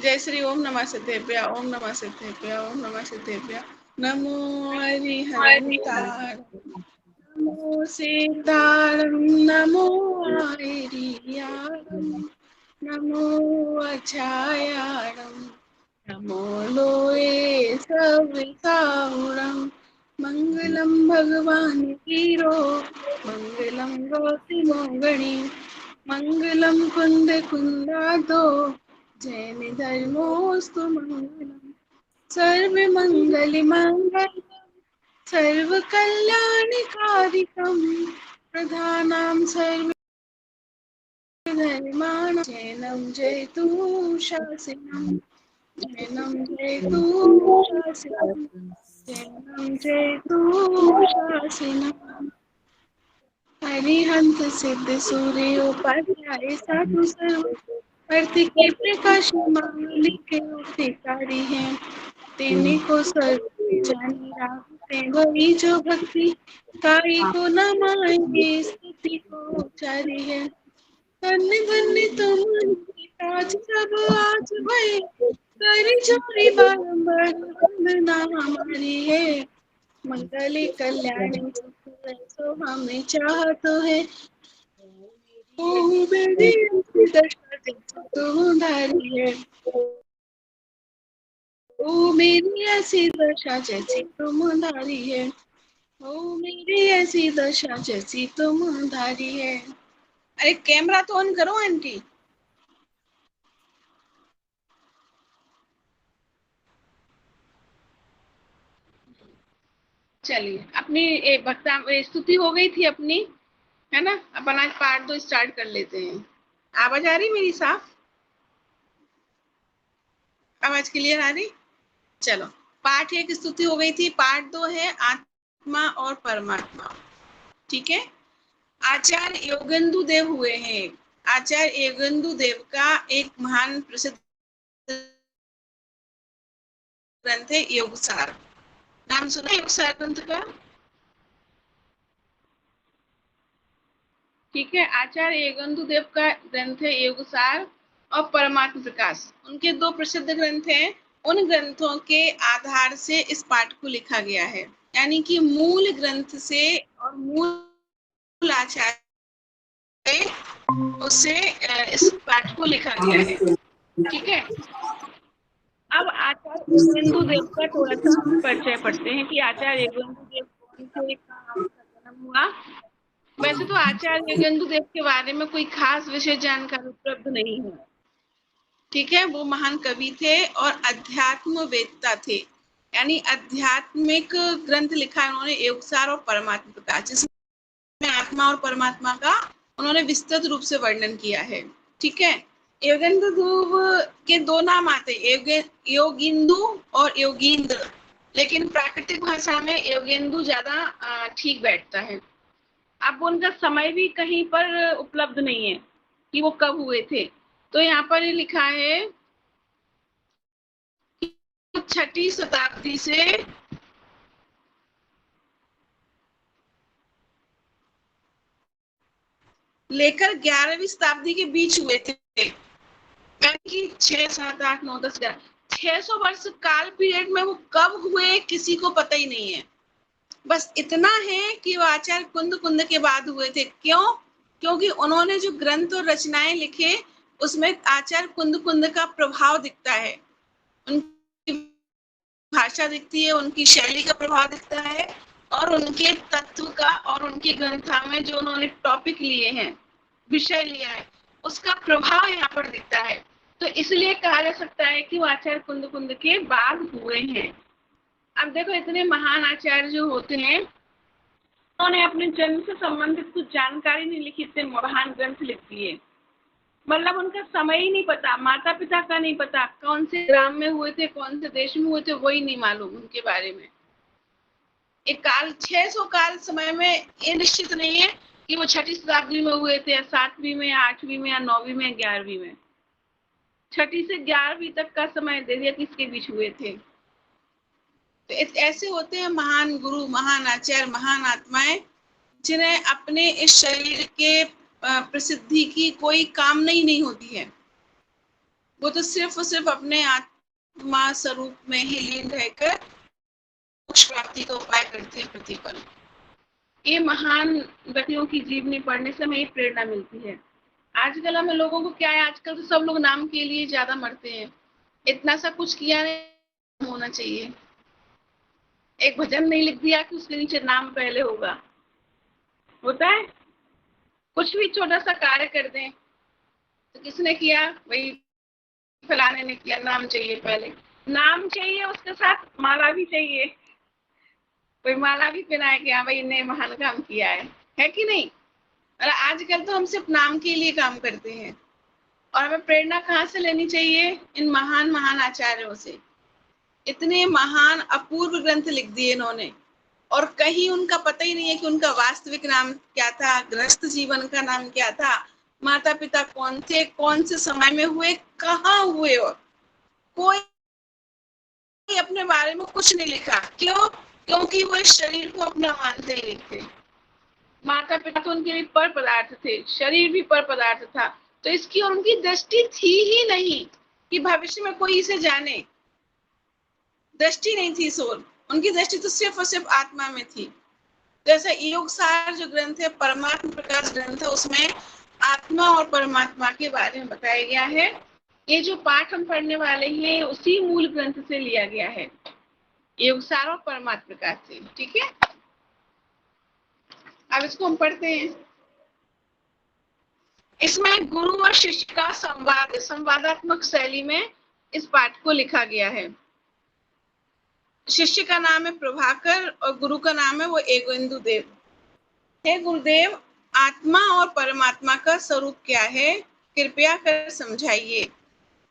जय श्री ओम नमः सिद्धेभ्य, ओम नमः सिद्धेभ्य, ओम नमः सिद्धेभ्य। नमो हरिहरन्ताय, नमो सीतारं, नमो आयरियारं, नमो अचायारं, नमो लोये सविताहुरं। मंगलम भगवान वीरो, मंगलम गौतम मोगणी, मंगलम कुंद कुंदादो, जैन धर्मोस्तु मंगलम। सर्व मंगल मंगल, सर्व कल्याणकारिकं, प्रधानां सर्व धर्माणां जैनं जयतु शासनम्, जैनं जयतु शासनम्, जैनं जयतु शासनम्। हरिहंस सिद्ध सूर्योपाध्याय साधु सर्व अर्थ के प्रकाश मालिक अधिकारी हैं, तेने को सर्व जानी राखते वही जो भक्ति, काई को न माएंगे स्तुति को उचारी है। धन्य धन्य तुम आज सब आज भय, करी जोरी बारंबार वंदना हमारी है। मंगल कल्याण सो हमें चाहत है, ओ मेरी दशा तुम धारी है, ओ मेरी ऐसी दशा जैसी तुम धारी है, ओ मेरी ऐसी दशा जैसी तुम धारी है। अरे कैमरा तो ऑन करो आंटी। चलिए अपनी भक्ता स्तुति हो गई थी अपनी, है ना। अपन आज पार्ट 2 स्टार्ट कर लेते हैं। आवाज आ रही मेरी साफ? आवाज क्लियर आ रही? चलो, पार्ट 1 स्तुति हो गई थी, पार्ट 2 है आत्मा और परमात्मा। ठीक है। आचार्य योगेंदु देव हुए हैं। आचार्य योगेंदु देव का एक महान प्रसिद्ध ग्रंथ है योगसार। नाम सुना योगसार ग्रंथ का? ठीक है। आचार्य योगेंदु देव का ग्रंथ है योगसार और परमात्म प्रकाश। उनके दो प्रसिद्ध ग्रंथ हैं। उन ग्रंथों के आधार से इस पाठ को लिखा गया है, यानी कि मूल ग्रंथ से और मूल आचार्य उससे इस पाठ को लिखा गया है। ठीक है। अब आचार्य योगेंदु देव का थोड़ा सा परिचय पढ़ते हैं कि आचार्य योगेंदु देव कौन थे, कहाँ उनका जन्म हुआ। वैसे तो आचार्य योगेंदु देव के बारे में कोई खास विशेष जानकारी उपलब्ध नहीं है। ठीक है। वो महान कवि थे और अध्यात्म वेदता थे, यानी आध्यात्मिक ग्रंथ लिखा है उन्होंने योगसार और परमात्मा प्रकाश, जिसमें आत्मा और परमात्मा का उन्होंने विस्तृत रूप से वर्णन किया है। ठीक है। योगेंद्र ध्रुव के दो नाम आते हैं, योगिंदु और योगींद्र, लेकिन प्राकृतिक भाषा में योगेंदु ज्यादा ठीक बैठता है। अब उनका समय भी कहीं पर उपलब्ध नहीं है कि वो कब हुए थे। तो यहाँ पर ये लिखा है 6ठी शताब्दी से लेकर 11वीं शताब्दी के बीच हुए थे, यानी कि 6, 7, 8, 9, 10, 11, 600 वर्ष काल पीरियड में वो कब हुए किसी को पता ही नहीं है। बस इतना है कि वो आचार्य कुंद कुंद के बाद हुए थे। क्यों? क्योंकि उन्होंने जो ग्रंथ और रचनाएं लिखे उसमें आचार्य कुंद कुंद का प्रभाव दिखता है, उनकी भाषा दिखती है, उनकी शैली का प्रभाव दिखता है, और उनके तत्व का और उनके ग्रंथा में जो उन्होंने टॉपिक लिए हैं, विषय लिया है, उसका प्रभाव यहाँ पर दिखता है। तो इसलिए कहा जा सकता है कि वो आचार्य कुंद कुंद के बाद हुए हैं। अब देखो, इतने महान आचार्य जो होते हैं उन्होंने अपने जन्म से संबंधित कुछ जानकारी नहीं लिखी, इतने महान ग्रंथ लिख दिए। मतलब उनका समय ही नहीं पता, माता पिता का नहीं पता, कौन से ग्राम में हुए थे, कौन से देश में हुए थे, वही नहीं मालूम उनके बारे में। एक काल 600 काल समय में ये निश्चित नहीं है कि वो 6ठी शताब्दी में हुए थे, या 7वीं में, 8वीं में, या 9वीं में, 11वीं में। 6ठी से 11वीं तक का समय दे दिया किसके बीच हुए थे। तो ऐसे होते हैं महान गुरु, महान आचार्य, महान आत्माएं, जिन्हें अपने इस शरीर के प्रसिद्धि की कोई कामना ही नहीं होती है। वो तो सिर्फ और सिर्फ अपने आत्मा स्वरूप में ही लीन रहकर मोक्ष प्राप्ति का उपाय करते हैं प्रतिपल। ये महान व्यक्तियों की जीवनी पढ़ने से हमें ये प्रेरणा मिलती है। आजकल हमें लोगों को क्या है, आजकल तो सब लोग नाम के लिए ज्यादा मरते हैं। इतना सा कुछ किया नहीं होना चाहिए। एक भजन नहीं लिख दिया कि उसके नीचे नाम पहले होगा, होता है। कुछ भी छोटा सा कार्य कर दें तो किसने किया, वही फलाने ने किया, नाम चाहिए पहले। नाम चाहिए, उसके साथ माला भी चाहिए, कोई माला भी पहनाए कि हाँ भाई इन्हें महान काम किया है कि नहीं। और आजकल तो हम सिर्फ नाम के लिए काम करते हैं। और हमें प्रेरणा कहाँ से लेनी चाहिए, इन महान महान आचार्यों से। इतने महान अपूर्व ग्रंथ लिख दिए इन्होंने, और कहीं उनका पता ही नहीं है कि उनका वास्तविक नाम क्या था, गृहस्थ जीवन का नाम क्या था, माता पिता कौन थे, कौन से समय में हुए, कहाँ हुए। और कोई अपने बारे में कुछ नहीं लिखा। क्यों? क्योंकि वो इस शरीर को अपना मानते ही नहीं थे। माता पिता तो उनके लिए पर पदार्थ थे, शरीर भी पर पदार्थ था। तो इसकी और उनकी दृष्टि थी ही नहीं कि भविष्य में कोई इसे जाने। दृष्टि नहीं थी सोल, उनकी दृष्टि तो सिर्फ और सिर्फ आत्मा में थी। जैसे योगसार जो ग्रंथ है, परमात्मा प्रकाश ग्रंथ है, उसमें आत्मा और परमात्मा के बारे में बताया गया है। ये जो पाठ हम पढ़ने वाले हैं उसी मूल ग्रंथ से लिया गया है, योगसार और परमात्मा प्रकाश से। ठीक है, अब इसको हम पढ़ते हैं। इसमें गुरु और शिष्य का संवाद, संवादात्मक शैली में इस पाठ को लिखा गया है। शिष्य का नाम है प्रभाकर और गुरु का नाम है वो एगोविंदु देव। हे गुरुदेव, आत्मा और परमात्मा का स्वरूप क्या है, कृपया कर समझाइए।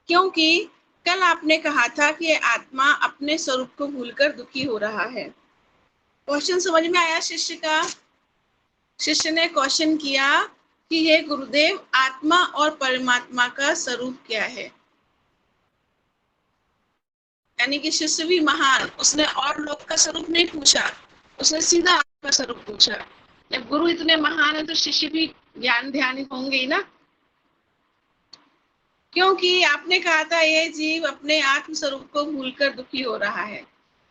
क्योंकि कल आपने कहा था कि आत्मा अपने स्वरूप को भूलकर दुखी हो रहा है। क्वेश्चन समझ में आया शिष्य का? शिष्य ने क्वेश्चन किया कि हे गुरुदेव, आत्मा और परमात्मा का स्वरूप क्या है। यानी कि शिष्य भी महान, उसने और लोग का स्वरूप नहीं पूछा, उसने सीधा आत्मा स्वरूप पूछा। जब गुरु इतने महान है तो शिष्य भी ज्ञान ध्यानी होंगे ही ना। क्योंकि आपने कहा था ये जीव अपने आत्म स्वरूप को भूलकर दुखी हो रहा है।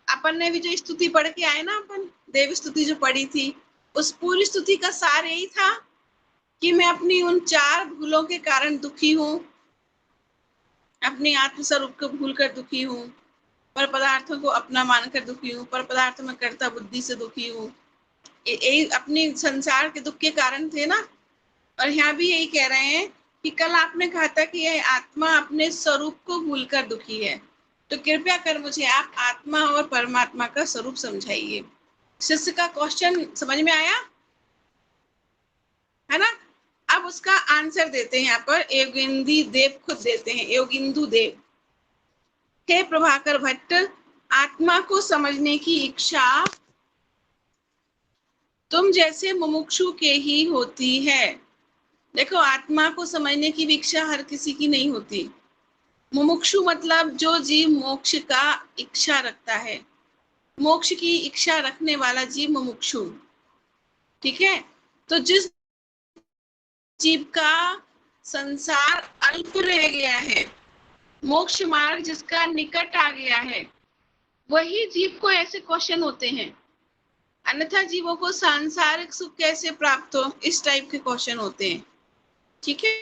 अपन ने भी जो स्तुति पढ़ के आए ना, अपन देव स्तुति जो पढ़ी थी, उस पूरी स्तुति का सार यही था कि मैं अपनी उन 4 भूलों के कारण दुखी हूँ, अपने आत्म स्वरूप को भूलकर दुखी हूँ, पर पदार्थों को अपना मानकर दुखी हूँ, पर पदार्थों में कर्ता बुद्धि से दुखी हूँ। यही अपने संसार के दुख के कारण थे ना। और यहाँ भी यही कह रहे हैं कि कल आपने कहा था कि यह आत्मा अपने स्वरूप को भूलकर दुखी है, तो कृपया कर मुझे आप आत्मा और परमात्मा का स्वरूप समझाइए। शिष्य का क्वेश्चन समझ में आया है ना। अब उसका आंसर देते हैं यहाँ पर योगिंदी देव खुद देते हैं, योगिंदु देव। हे प्रभाकर भट्ट, आत्मा को समझने की इच्छा तुम जैसे मुमुक्षु के ही होती है। देखो, आत्मा को समझने की इच्छा हर किसी की नहीं होती। मुमुक्षु मतलब जो जीव मोक्ष का इच्छा रखता है, मोक्ष की इच्छा रखने वाला जीव मुमुक्षु। ठीक है, तो जिस जीव का संसार अल्प रह गया है, मोक्ष मार्ग जिसका निकट आ गया है, वही जीव को ऐसे क्वेश्चन होते हैं। अन्यथा जीवों को सांसारिक सुख कैसे प्राप्त हो, इस टाइप के क्वेश्चन होते हैं। ठीक है,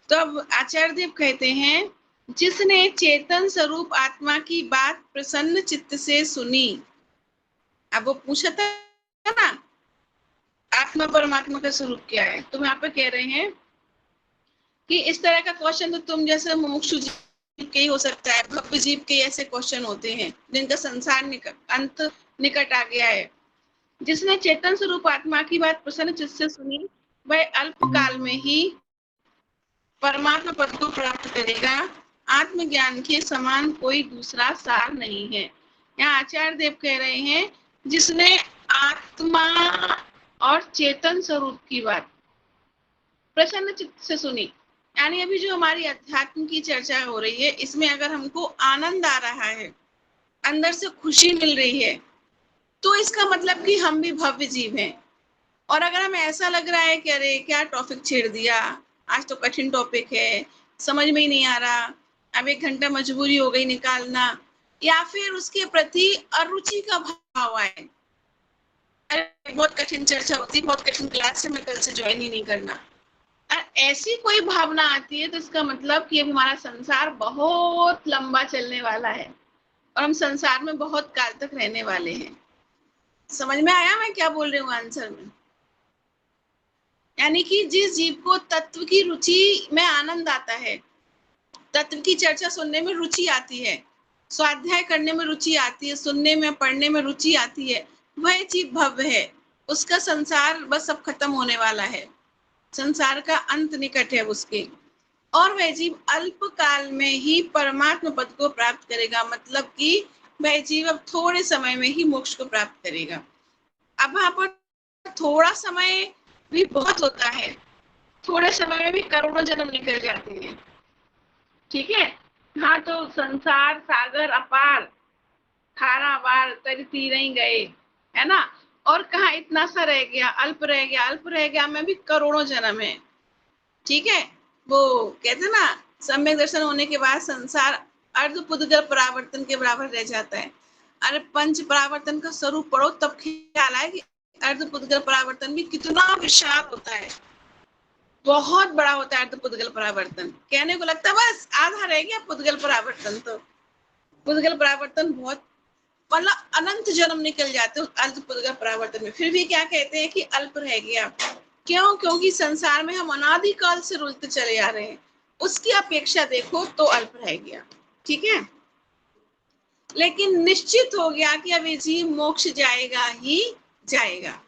तो अब आचार्य देव कहते हैं, जिसने चेतन स्वरूप आत्मा की बात प्रसन्न चित्त से सुनी। अब वो पूछा था ना आत्मा परमात्मा का स्वरूप क्या है, तुम यहाँ पे कह रहे हैं कि इस तरह का क्वेश्चन तो तुम जैसे मुमुक्षु जीव के ही हो सकता है, भव्य जीव के ऐसे क्वेश्चन होते हैं जिनका संसार अंत निकट आ गया है। जिसने चेतन स्वरूप आत्मा की बात प्रसन्न चित्त से सुनी, वह अल्प काल में ही परमात्मा पद को प्राप्त करेगा। आत्मज्ञान के समान कोई दूसरा सार नहीं है। यहाँ आचार्य देव कह रहे हैं, जिसने आत्मा और चेतन स्वरूप की बात प्रसन्न चित्त से सुनी, यानी अभी जो हमारी अध्यात्म की चर्चा हो रही है, इसमें अगर हमको आनंद आ रहा है, अंदर से खुशी मिल रही है, तो इसका मतलब कि हम भी भव्य जीव हैं। और अगर हमें ऐसा लग रहा है कि अरे क्या टॉपिक छेड़ दिया, आज तो कठिन टॉपिक है, समझ में ही नहीं आ रहा, अब 1 घंटा मजबूरी हो गई निकालना, या फिर उसके प्रति अरुचि का भाव आए, अरे बहुत कठिन चर्चा होती, बहुत कठिन क्लास है, मैं कल से ज्वाइन ही नहीं करना। ऐसी कोई भावना आती है तो इसका मतलब कि अब हमारा संसार बहुत लंबा चलने वाला है और हम संसार में बहुत काल तक रहने वाले हैं। समझ में आया मैं क्या बोल रही हूँ आंसर में? यानी कि जिस जीव को तत्व की रुचि में आनंद आता है, तत्व की चर्चा सुनने में रुचि आती है, स्वाध्याय करने में रुचि आती है, सुनने में पढ़ने में रुचि आती है, वह जीव भव्य है। उसका संसार बस अब खत्म होने वाला है, संसार का अंत निकट है उसके, और वह जीव अल्प काल में ही परमात्मा पद को प्राप्त करेगा। मतलब कि वह जीव अब थोड़े समय में ही मोक्ष को प्राप्त करेगा। अब वहां पर थोड़ा समय भी बहुत होता है, थोड़े समय में भी करोड़ों जन्म निकल जाते हैं। ठीक है, हाँ, तो संसार सागर अपार, खारा बार तरती नहीं गए, है ना, और कहा इतना सा रह गया, अल्प रह गया, अल्प रह गया में भी करोड़ों जन्म है। ठीक है, वो कहते ना सम्यक दर्शन होने के बाद संसार अर्धपुद्गल परावर्तन के बराबर रह जाता है। अरे पंच परावर्तन का स्वरूप पढ़ो तब ख्याल आए कि अर्धपुद्गल परावर्तन भी कितना विशाल होता है, बहुत बड़ा होता है अर्धपुद्गल परावर्तन। कहने को लगता है बस आधा रह गया पुद्गल परावर्तन, तो पुद्गल परावर्तन बहुत, मतलब अनंत जन्म निकल जाते हैं अर्धपुद्गल परावर्तन में, फिर भी क्या कहते हैं कि अल्प रह गया। क्यों? क्योंकि संसार में हम अनादिकाल से रुलते चले आ रहे हैं, उसकी अपेक्षा देखो तो अल्प रह गया। ठीक है, लेकिन निश्चित हो गया कि अब ये जीव मोक्ष जाएगा ही जाएगा।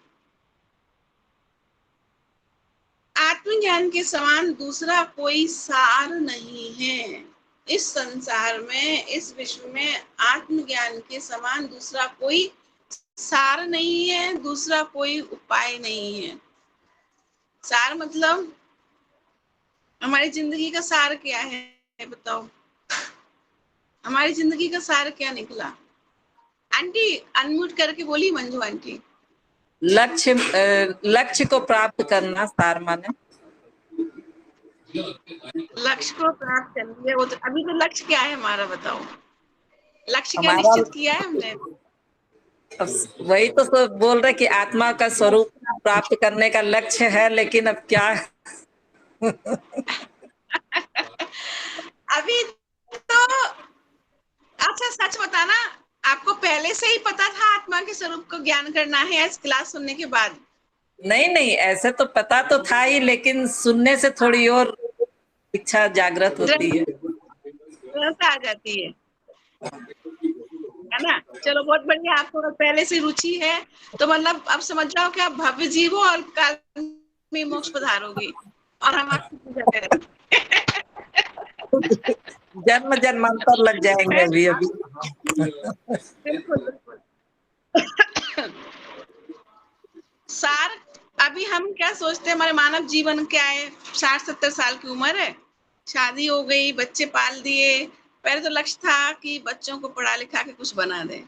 आत्मज्ञान के समान दूसरा कोई सार नहीं है इस संसार में, इस विश्व में। आत्मज्ञान के समान दूसरा कोई सार नहीं है, दूसरा कोई उपाय नहीं है। सार मतलब हमारी जिंदगी का सार क्या है बताओ? हमारी जिंदगी का सार क्या निकला? आंटी अनम्यूट करके बोली, मंजू आंटी। लक्ष्य को प्राप्त करना सार माने। लक्ष्य को प्राप्त कर लिया, वो तो अभी तो लक्ष्य क्या है हमारा बताओ? लक्ष्य क्या हमारा निश्चित किया है हमने? वही तो बोल रहे कि आत्मा का स्वरूप प्राप्त करने का लक्ष्य है, लेकिन अब क्या अभी तो अच्छा सच बताना, आपको पहले से ही पता था आत्मा के स्वरूप को ज्ञान करना है इस क्लास सुनने के बाद? नहीं, ऐसे तो पता तो था ही, लेकिन सुनने से थोड़ी और इच्छा जागृत होती है, आ जाती है ना। चलो बहुत बढ़िया, आपको पहले से रुचि है तो मतलब अब समझ जाओ कि आप भव्य जीव हो और काल में मोक्ष पधारोगी और हम आपकी पूजा करेंगे। जन्म जन्मांतर लग जाएंगे अभी अभी। बिल्कुल बिल्कुल। सार, अभी हम क्या सोचते हैं, हमारे मानव जीवन क्या है, 60-70 साल की उम्र है, शादी हो गई, बच्चे पाल दिए। पहले तो लक्ष्य था कि बच्चों को पढ़ा लिखा के कुछ बना दें,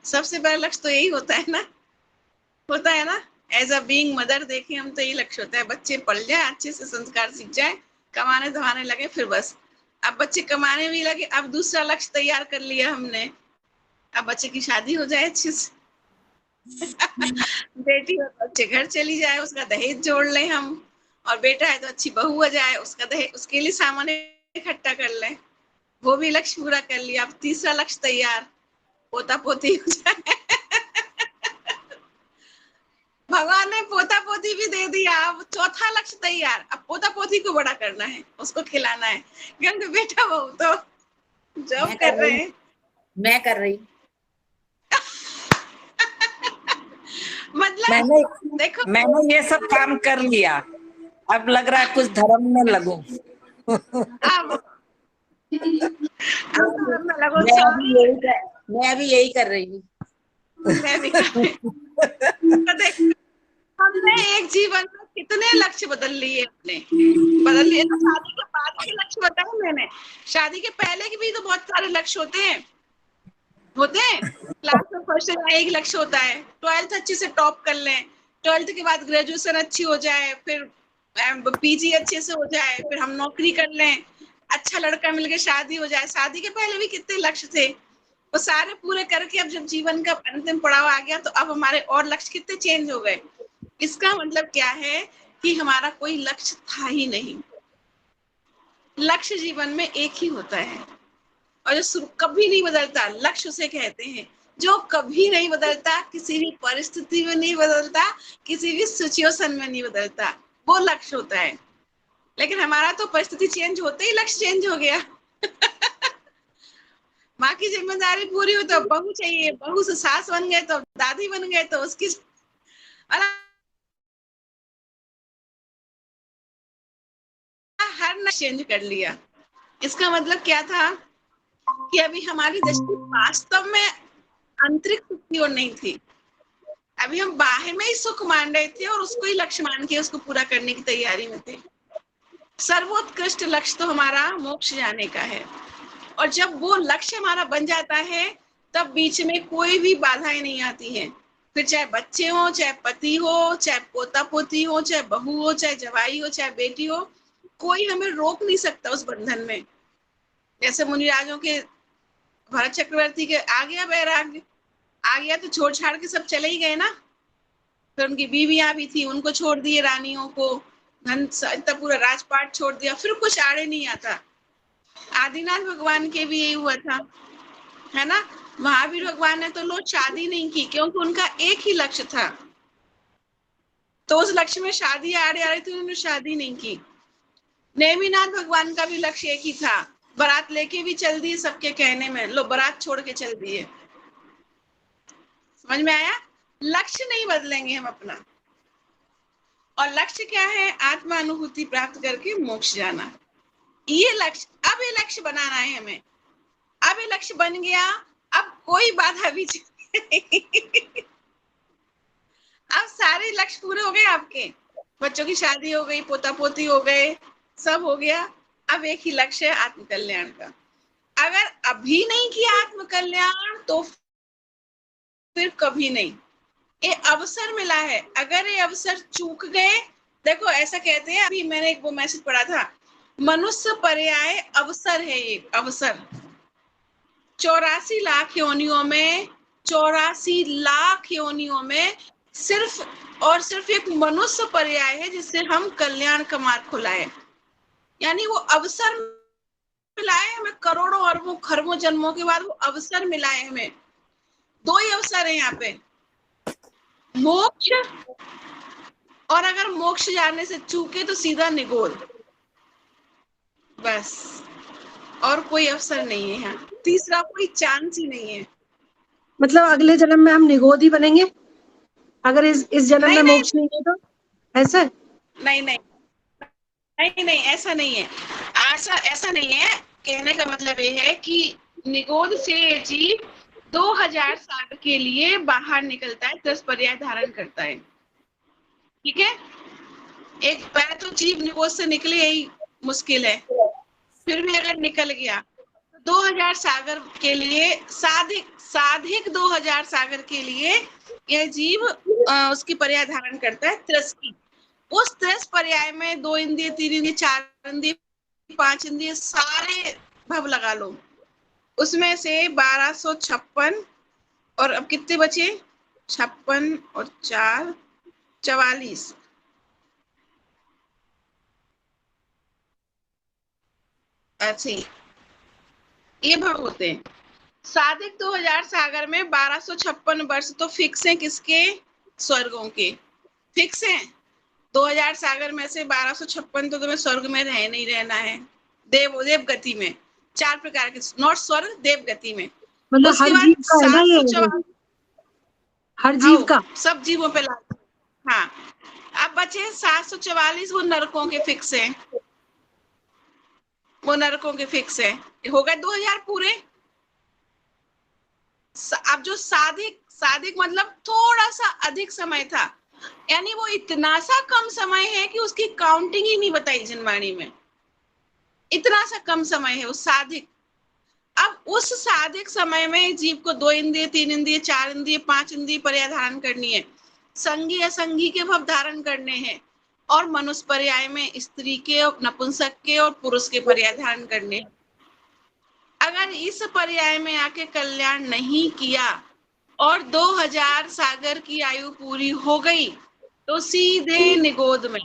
सबसे बड़ा लक्ष्य तो यही होता है ना। एज अ बीइंग मदर देखें हम तो यही लक्ष्य होता है, बच्चे पढ़ जाए, अच्छे से संस्कार सीख जाए, कमाने धमाने लगे, फिर बस। अब बच्चे कमाने भी लगे, अब दूसरा लक्ष्य तैयार कर लिया हमने, अब बच्चे की शादी हो जाए अच्छे से। बेटी हो तो अच्छे घर चली जाए, उसका दहेज जोड़ लें हम, और बेटा है तो अच्छी बहू हो जाए, उसका दहेज, उसके लिए सामान इकट्ठा कर लें, वो भी लक्ष्य पूरा कर लिया। अब तीसरा लक्ष्य तैयार, पोता पोती हो जाए। भगवान ने पोता पोती भी दे दिया, अब चौथा लक्ष्य तैयार, अब पोता पोती को बड़ा करना है, उसको खिलाना है, क्योंकि बेटा बहू तो जॉब कर रहे हैं। मैं कर रही मतलब देखो, मैंने ये सब काम कर लिया, अब लग रहा है कुछ धर्म में लगूं। अब लगो मैं अभी यही कर रही हूँ। मैं भी कर रही हूँ। तो देखो हमने एक जीवन में कितने लक्ष्य बदल लिए, अपने बदल लिए। तो शादी के बाद के लक्ष्य बताए मैंने, शादी के पहले के भी तो बहुत सारे लक्ष्य होते हैं। क्लास में फर्स्ट एक लक्ष्य होता है, 12th अच्छे से टॉप कर लें, 12th के बाद ग्रेजुएशन अच्छी हो जाए, फिर पीजी अच्छे से हो जाए, फिर हम नौकरी कर लें, अच्छा लड़का मिल के शादी हो जाए। शादी के पहले भी कितने लक्ष्य थे, वो सारे पूरे करके अब जब जीवन का अंतिम पड़ाव आ गया तो अब हमारे और लक्ष्य कितने चेंज हो गए। इसका मतलब क्या है कि हमारा कोई लक्ष्य था ही नहीं। लक्ष्य जीवन में एक ही होता है, और जो कभी नहीं बदलता, लक्ष्य उसे कहते हैं जो कभी नहीं बदलता, किसी भी परिस्थिति में नहीं बदलता, किसी भी सिचुएशन में नहीं बदलता, वो लक्ष्य होता है। लेकिन हमारा तो परिस्थिति चेंज होते ही लक्ष्य चेंज हो गया। माँ की जिम्मेदारी पूरी हुई तो बहू चाहिए, बहू से सास बन गए तो दादी बन गए, तो उसकी हर चेंज कर लिया। इसका मतलब क्या था कि अभी हमारी दृष्टि वास्तव में आंतरिक सुख की ओर नहीं थी। अभी हम बाहर में ही सुख मान रहे थे और उसको ही लक्ष्य मान के उसको पूरा करने की तैयारी में थे। सर्वोत्कृष्ट लक्ष्य तो हमारा मोक्ष जाने का है, और जब वो लक्ष्य हमारा बन जाता है तब बीच में कोई भी बाधाएं नहीं आती हैं। फिर चाहे बच्चे हो, चाहे पति हो, चाहे पोता पोती हो, चाहे बहू हो, चाहे जवाई हो, चाहे बेटी हो, कोई हमें रोक नहीं सकता उस बंधन में। जैसे मुनिराजों के, भरत चक्रवर्ती के आ गया वैराग्य, आ गया तो छोड़ छाड़ के सब चले ही गए ना। फिर उनकी बीवियां भी थी, उनको छोड़ दिए, रानियों को, धन इतना पूरा राजपाट छोड़ दिया, फिर कुछ आड़े नहीं आता। आदिनाथ भगवान के भी यही हुआ था, है ना। महावीर भगवान ने तो लोग शादी नहीं की क्योंकि उनका एक ही लक्ष्य था, तो उस लक्ष्य में शादी आड़े आ रही थी, उन्होंने शादी नहीं की। नेमिनाथ भगवान का भी लक्ष्य एक ही था, बारात लेके भी चल दिए सबके कहने में, लो बारात छोड़ के चल दिए। समझ में आया। लक्ष्य नहीं बदलेंगे हम अपना, और लक्ष्य क्या है, आत्मा अनुभूति प्राप्त करके मोक्ष जाना। ये लक्ष्य, अब ये लक्ष्य बनाना है हमें। अब ये लक्ष्य बन गया, अब कोई बाधा भी अब सारे लक्ष्य पूरे हो गए आपके, बच्चों की शादी हो गई, पोता पोती हो गए, सब हो गया। अब एक ही लक्ष्य है, आत्म कल्याण का। अगर अभी नहीं किया आत्म कल्याण तो फिर कभी नहीं। ये अवसर मिला है, अगर ये अवसर चूक गए, देखो ऐसा कहते हैं, अभी मैंने एक वो मैसेज पढ़ा था, मनुष्य पर्याय अवसर है, ये अवसर 84 लाख योनियों में, 84 लाख योनियों में सिर्फ और सिर्फ एक मनुष्य पर्याय है जिससे हम कल्याण का मार्ग खुलाए। यानी वो अवसर मिला है हमें, करोड़ों अरबों खरबों जन्मों के बाद वो अवसर मिला है हमें। दो ही अवसर है यहाँ पे, मोक्ष, और अगर मोक्ष जाने से चूके तो सीधा निगोद, बस। और कोई अवसर नहीं है यहाँ, तीसरा कोई चांस ही नहीं है। मतलब अगले जन्म में हम निगोद ही बनेंगे अगर इस जन्म में नहीं मोक्ष नहीं है तो, ऐसा है? नहीं नहीं नहीं नहीं, ऐसा नहीं है, ऐसा नहीं है। कहने का मतलब ये है कि निगोद से जीव 2000 साल के लिए बाहर निकलता है, 10 पर्याय धारण करता है, ठीक है। एक पहले तो जीव निगोद से निकले यही मुश्किल है, फिर भी अगर निकल गया तो 2000 सागर के लिए, साधिक 2000 सागर के लिए यह जीव उसकी पर्याय धारण करता है, त्रस की। उस 10 पर्याय में 2 इंद्रिय, 3 इंद्रिय, 4 इंद्रिय, 5 इंद्रिय, सारे भव लगा लो, उसमें से 1256, और अब कितने बचे, 56 और 4 44, ऐसे ये भव होते हैं। साधिक 2000 सागर में 1256 वर्ष तो फिक्स है, किसके, स्वर्गों के फिक्स है। 2000 सागर में से 1256 तो तुम्हें स्वर्ग में रह नहीं रहना है, देव गति में, 4 प्रकार के, नॉट स्वर्ग, देव गति में। मतलब उसके हर बाद जीव का है ना ये, 744, हर जीव का, सब जीवों पे लागू। हाँ, अब बचे 744, वो नरकों के फिक्स है, वो नरकों के फिक्स है। हो गए 2000 पूरे। अब जो साधिक मतलब थोड़ा सा अधिक समय था, यानी वो इतना सा कम समय है कि उसकी काउंटिंग ही नहीं बताई जिनवाणी में, इतना सा कम समय है उस साधिक। अब उस साधिक समय में जीव को 2 इंद्रिय, 3 इंद्रिय, 4 इंद्रिय, 5 इंद्रिय पर्याय धारण करनी है, संगी असंगी के भव धारण करने हैं, और मनुष्य पर्याय में स्त्री के, नपुंसक के और पुरुष के पर्याय धारण करने। अगर इस पर्याय में आके कल्याण नहीं किया और 2000 सागर की आयु पूरी हो गई तो सीधे निगोद में,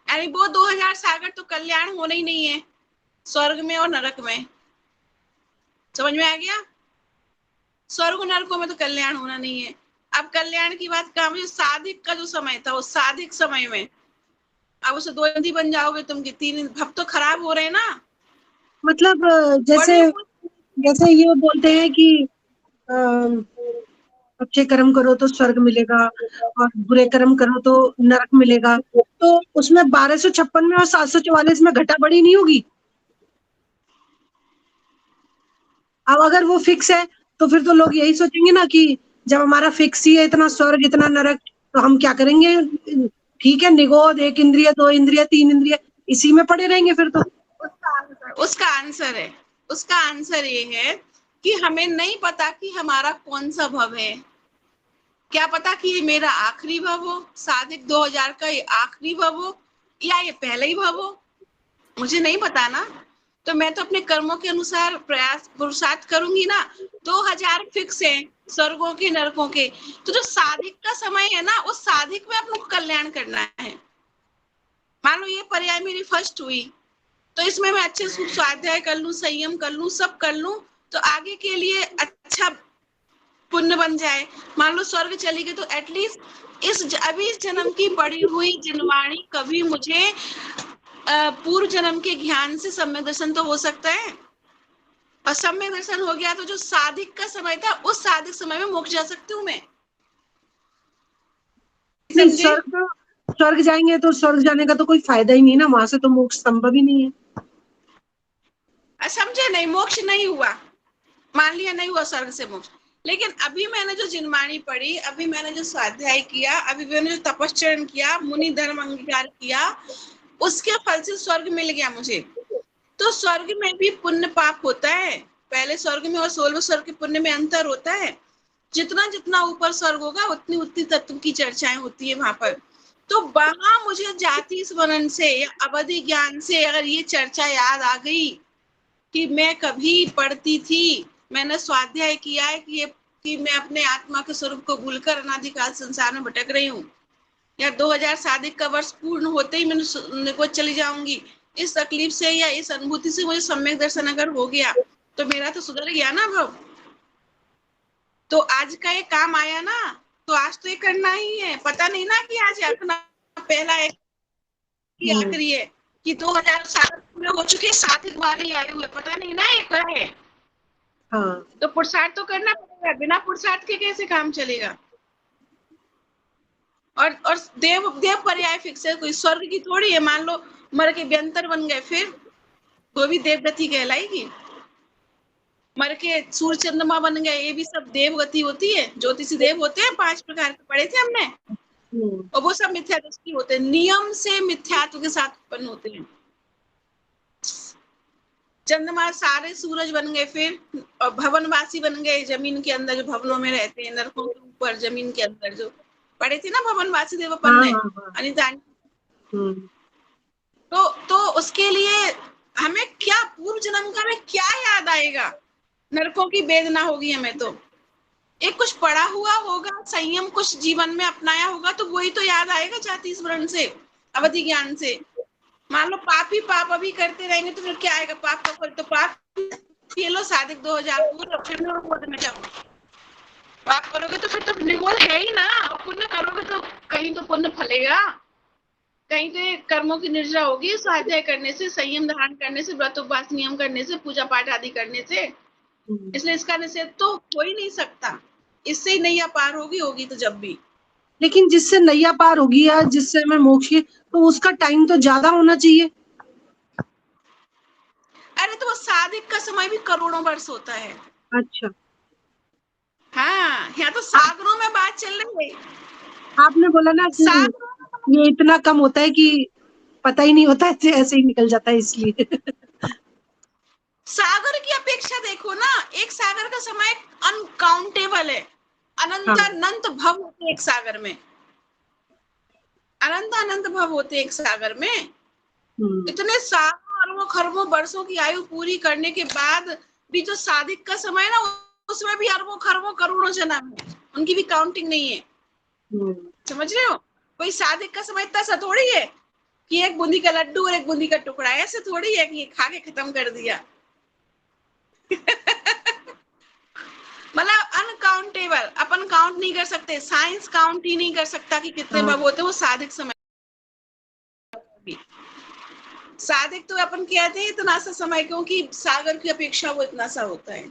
यानी वो 2000 सागर तो कल्याण होना ही नहीं है स्वर्ग में और नरक में। समझ में आ गया? स्वर्ग और नरकों में तो कल्याण होना नहीं है। अब कल्याण की बात कहाँ, मुझे साधिक का जो समय था, वो साधिक समय में अब उसे 2 नदी बन जाओगे तुम कि 3 भव तो खराब हो रहे हैं ना। मतलब बड़े जैसे ये बोलते हैं कि अ, अच्छे कर्म करो तो स्वर्ग मिलेगा और बुरे कर्म करो तो नरक मिलेगा, तो उसमें 1256 में और 744 में घटा बढ़ी नहीं होगी? अब अगर वो फिक्स है तो फिर तो लोग यही सोचेंगे ना कि जब हमारा फिक्स ही है, इतना स्वर्ग इतना नरक, तो हम क्या करेंगे? ठीक है, निगोद, 1 इंद्रिय 2 इंद्रिय 3 इंद्रिय, इसी में पड़े रहेंगे फिर तो। उसका आंसर ये है कि हमें नहीं पता कि हमारा कौन सा भव है। क्या पता कि ये मेरा आखिरी भव हो, साधिक 2000 का ये आखिरी भव हो या ये पहले ही भव हो, मुझे नहीं पता ना। तो मैं तो अपने कर्मों के अनुसार प्रयास पुरुषार्थ करूंगी ना। 2000 फिक्स है स्वर्गों के नरकों के, तो जो साधिक का समय है ना, उस साधिक में अपने को कल्याण करना है। मान लो ये पर्याय मेरी फर्स्ट हुई तो इसमें मैं अच्छे से स्वाध्याय कर लूं, संयम कर लूं, सब कर लूं, तो आगे के लिए अच्छा पुण्य बन जाए। मान लो स्वर्ग चली गई तो एटलीस्ट अभी इस जन्म की पड़ी हुई जिनवाणी कभी मुझे पूर्व जन्म के ज्ञान से सम्यक दर्शन तो हो सकता है, और सम्यक दर्शन हो गया तो जो साधिक का समय था उस साधिक समय में मोक्ष जा सकती हूँ मैं। नहीं, समझे? स्वर्ग जाएंगे तो स्वर्ग जाने का तो कोई फायदा ही नहीं ना, वहां से तो मोक्ष संभव ही नहीं है। समझे नहीं? मोक्ष नहीं हुआ, मान लिया नहीं हुआ स्वर्ग से मोक्ष, लेकिन अभी मैंने जो जिनवाणी पढ़ी, अभी मैंने जो स्वाध्याय किया, अभी मैंने जो तपस्चरण किया, मुनि धर्म अंगीकार किया, उसके फल से स्वर्ग मिल गया मुझे। तो स्वर्ग में भी पुण्य पाप होता है, पहले स्वर्ग में और 16वें स्वर्ग के पुण्य में अंतर होता है। जितना जितना ऊपर स्वर्ग होगा उतनी उतनी तत्व की चर्चाएं होती है वहां पर। तो वहां मुझे जाति स्मरण से या अवधि ज्ञान से अगर ये चर्चा याद आ गई कि मैं कभी पढ़ती थी, मैंने स्वाध्याय किया है कि मैं अपने आत्मा के स्वरूप को भूलकर अनादिकाल संसार में भटक रही हूँ, या 2000 साधिक का वर्ष पूर्ण होते ही मैं निगोद चली जाऊंगी, इस तकलीफ से या इस अनुभूति से मुझे सम्यक दर्शन अगर हो गया तो मेरा तो सुधर गया ना भव। तो आज का ये काम आया ना, तो आज तो ये करना ही है। पता नहीं ना कि आज अपना पहला है कि आखिरी है, कि 2000 साल पूरे हो चुके, साथ ही तुम्हारे आए हुए, पता नहीं ना एक है। हाँ, तो पुरुषार्थ तो करना पड़ेगा, बिना पुरुषार्थ के कैसे काम चलेगा। और देव देव पर्याय फिक्स है, कोई स्वर्ग की थोड़ी है। मान लो मर के व्यंतर बन गए, फिर वो भी देवगति कहलाएगी। मर के सूर्य चंद्रमा बन गए, ये भी सब देवगति होती है। ज्योतिषी देव होते हैं 5 प्रकार के, पढ़े थे हमने, और वो सब मिथ्या दृष्टि होते हैं, नियम से मिथ्यात्व के साथ उत्पन्न होते हैं। चंद्रमा सारे सूरज बन गए, फिर भवनवासी बन गए, जमीन के अंदर जो भवनों में रहते हैं, नरकों के ऊपर जमीन के अंदर, जो पढ़े थे ना भवनवासी देवपन हाँ, ने, हाँ, हाँ। अनिता। तो उसके लिए हमें क्या पूर्व जन्म का हमें क्या याद आएगा? नरकों की वेदना होगी हमें तो। एक कुछ पढ़ा हुआ होगा, संयम कुछ जीवन में अपनाया होगा, तो वही तो याद आएगा जाति स्मरण से, अवधि ज्ञान से। मान लो पाप ही पाप अभी करते रहेंगे तो फिर क्या आएगा? पाप का फल तो पाप। ये लो साधिक 2000 पूर्ण, फिर निगोद में जाओ। पाप करोगे तो फिर तो निगोद है ही ना, और पुण्य करोगे तो कहीं तो पुण्य फलेगा, कहीं तो कर्मों की निर्जरा होगी स्वाध्याय करने से, संयम धारण करने से, व्रत उपवास नियम करने से, पूजा पाठ आदि करने से। इसलिए इसका निषेध तो हो ही नहीं सकता। इससे ही नैया पार होगी तो जब भी। लेकिन जिससे नैया पार होगी या जिससे हमें मोक्ष, तो उसका टाइम तो ज्यादा होना चाहिए। अरे तो वो साधिक का समय भी करोड़ों वर्ष होता है। अच्छा, हाँ, यहाँ तो सागरों में बात चल रही है। आपने बोला ना कि सागरों ये इतना कम होता है कि पता ही नहीं होता, ऐसे ही निकल जाता है, इसलिए। सागर की अपेक्षा देखो ना, एक सागर का समय अनकाउंटेबल है, हाँ, अनंत भव होते एक सागर में। अनंत अनंत भव होते एक सागर में। हम्म, इतने सालों अरबों खरबों वर्षों की आयु पूरी करने के बाद भी जो साधिक का समय ना, उसमें भी अरबों खरबों करोड़ों जन्म है, उनकी भी काउंटिंग नहीं है। हम्म। समझ रहे हो? कोई साधिक का समय इतना सा थोड़ी है कि एक बूंदी का लड्डू और एक बूंदी का टुकड़ा, ऐसे थोड़ी है कि ये खा के खत्म कर दिया। मतलब अनकाउंटेबल, अपन काउंट नहीं कर सकते, साइंस काउंट ही नहीं कर सकता कि कितने हाँ, भव होते, वो साधिक समय भी। साधिक तो अपन कहते हैं इतना सा समय, क्योंकि सागर की अपेक्षा वो इतना सा होता है,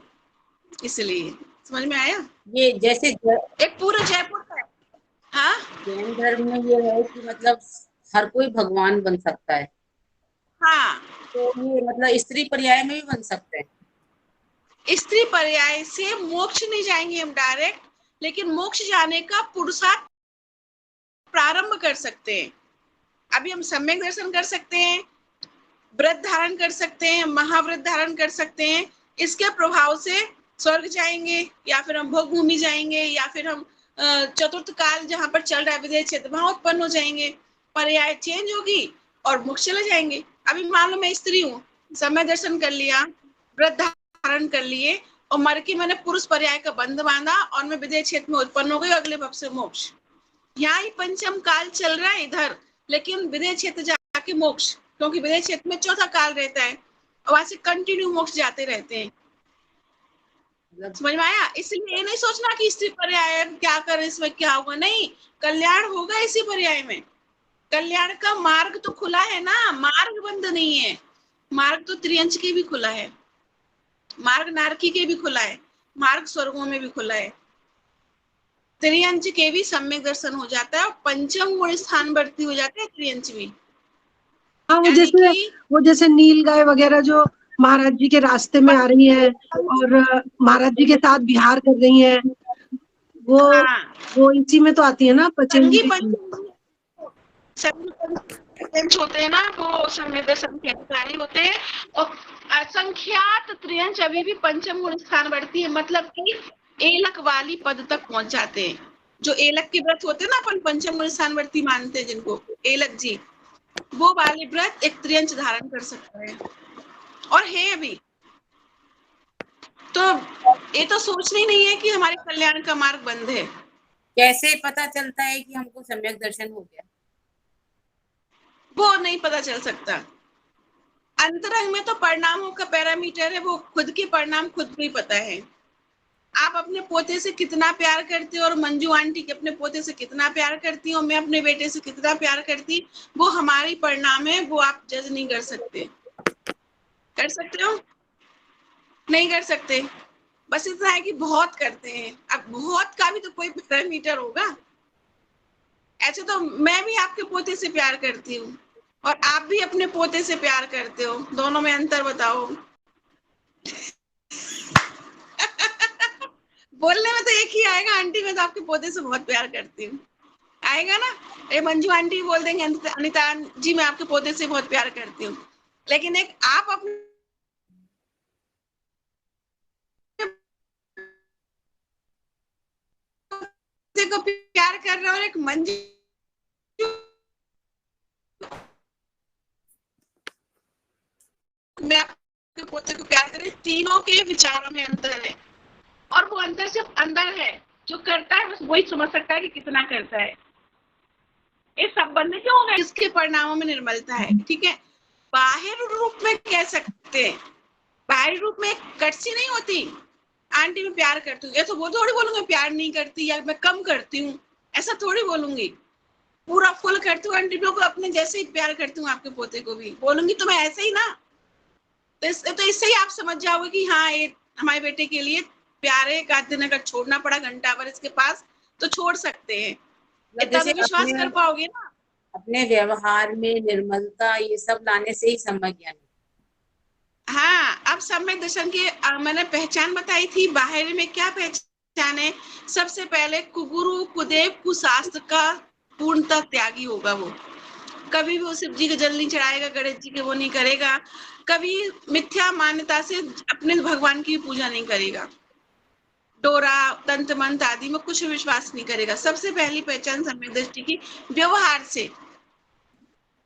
इसलिए। समझ में आया? ये जैसे एक पूरा जयपुर का है। हाँ जैन धर्म में ये है कि मतलब हर कोई भगवान बन सकता है, हाँ, तो ये मतलब स्त्री पर्याय में भी बन सकते हैं। स्त्री पर्याय से मोक्ष नहीं जाएंगे हम डायरेक्ट, लेकिन मोक्ष जाने का पुरुषार्थ प्रारंभ कर सकते हैं। अभी हम सम्यक दर्शन कर सकते हैं, व्रत धारण कर सकते हैं, महाव्रत धारण कर सकते हैं, इसके प्रभाव से स्वर्ग जाएंगे, या फिर हम भोग भूमि जाएंगे, या फिर हम चतुर्थ काल जहां पर चल रहा है विदेह क्षेत्र, वहां उत्पन्न हो जाएंगे, पर्याय चेंज होगी और मोक्ष चले जाएंगे। अभी मान लो मैं स्त्री हूँ, समय दर्शन कर लिया, व्रत धारण कर लिए, और मर के मैंने पुरुष पर्याय का बंध बांधा और मैं विदेह क्षेत्र में उत्पन्न हो गई, अगले भव से मोक्ष। यहाँ ही पंचम काल चल रहा है इधर, लेकिन विदेह क्षेत्र जाके मोक्ष, क्योंकि विदेह क्षेत्र में चौथा काल रहता है और वहां से कंटिन्यू मोक्ष जाते रहते हैं। मतलब समझ में आया? इसलिए ये नहीं सोचना कि स्त्री पर्याय क्या करें, इसमें क्या होगा, नहीं, कल्याण होगा इसी पर्याय में। कल्याण का मार्ग तो खुला है ना, मार्ग बंद नहीं है। मार्ग तो त्रियंच के भी खुला है, मार्ग नारकी के भी खुला है, मार्ग स्वर्गों में भी खुला है। त्रियंच के भी सम्यक दर्शन हो जाता है और पंचम गुण स्थान बढ़ती हो जाता है त्रियंच भी। हाँ, वो यानी जैसे कि वो जैसे नील गाय वगैरह जो महाराज जी के रास्ते में आ रही हैं और महाराज जी के साथ विहार कर रही हैं, वो हाँ, वो इसी में तो आती है ना, संगी पचेंद्री। त्रियंच होते हैं ना, वो सम्यक दर्शन के अधिकारी होते हैं। और असंख्यात त्रियंच अभी भी पंचम गुण स्थान बढ़ती है, मतलब कि एलक वाली पद तक पहुंच जाते हैं। जो एलक के व्रत होते हैं ना, अपन पंचम गुण स्थान बढ़ती मानते हैं जिनको, एलक जी, वो वाले व्रत एक त्रियंच धारण कर सकता है, और है अभी। तो ये तो सोचना ही नहीं है कि हमारे कल्याण का मार्ग बंद है। कैसे पता चलता है कि हमको सम्यक दर्शन हो गया? वो नहीं पता चल सकता। अंतरंग में तो परिणामों का पैरामीटर है, वो खुद के परिणाम खुद को ही पता है। आप अपने पोते से कितना प्यार करते हो, और मंजू आंटी के अपने पोते से कितना प्यार करती हो, मैं अपने बेटे से कितना प्यार करती, वो हमारी परिणाम है, वो आप जज नहीं कर सकते। कर सकते हो? नहीं कर सकते। बस इतना है कि बहुत करते हैं। अब बहुत का भी तो कोई पैरामीटर होगा। ऐसे तो मैं भी आपके पोते से प्यार करती हूँ, और आप भी अपने पोते से प्यार करते हो, दोनों में अंतर बताओ। बोलने में तो एक ही आएगा, आंटी मैं तो आपके पोते से बहुत प्यार करती हूँ, आएगा ना। ये मंजू आंटी बोल देंगे, अनिता जी मैं आपके पोते से बहुत प्यार करती हूँ। लेकिन एक आप अपने पोते को प्यार कर रहे हो, और एक मंजू मैं आपके पोते को प्यार कर रही, तीनों के विचारों में अंतर है, और वो अंतर सिर्फ अंदर है। जो करता है बस वही समझ सकता है कि कितना करता है। ये संबंध क्यों होगा? इसके परिणामों में निर्मलता है, ठीक है। बाहर रूप में कह सकते हैं, बाहरी रूप में कटसी नहीं होती, आंटी मैं प्यार करती हूँ, ये तो वो थोड़ी बोलूंगी प्यार नहीं करती या मैं कम करती हूँ, ऐसा थोड़ी बोलूंगी। पूरा फुल करती हूँ आंटी को, अपने जैसे ही प्यार करती हूँ आपके पोते को भी बोलूंगी, तो मैं ऐसे ही ना। तो इससे ही आप समझ जाओगे कि हाँ ये हमारे बेटे के लिए प्यार है। एक आध दिन अगर छोड़ना पड़ा घंटा भर इसके पास, तो छोड़ सकते हैं, मतलब इतना जैसे तो विश्वास कर पाओगे ना। अपने व्यवहार में निर्मलता ये सब लाने से ही सम्यक ज्ञान। हाँ, अब सम्यक दर्शन की मैंने पहचान बताई थी। बाहर में क्या पहचान है? सबसे पहले कुगुरु कुदेव कुशास्त्र का पूर्णतः त्यागी होगा वो। कभी भी वो शिव जी के जल नहीं चढ़ाएगा, गणेश जी के वो नहीं करेगा, कभी मिथ्या मान्यता से अपने भगवान की पूजा नहीं करेगा। टोरा, तंत्र मंत्र आदि में कुछ विश्वास नहीं करेगा। सबसे पहली पहचान सम्यक दृष्टि की व्यवहार से।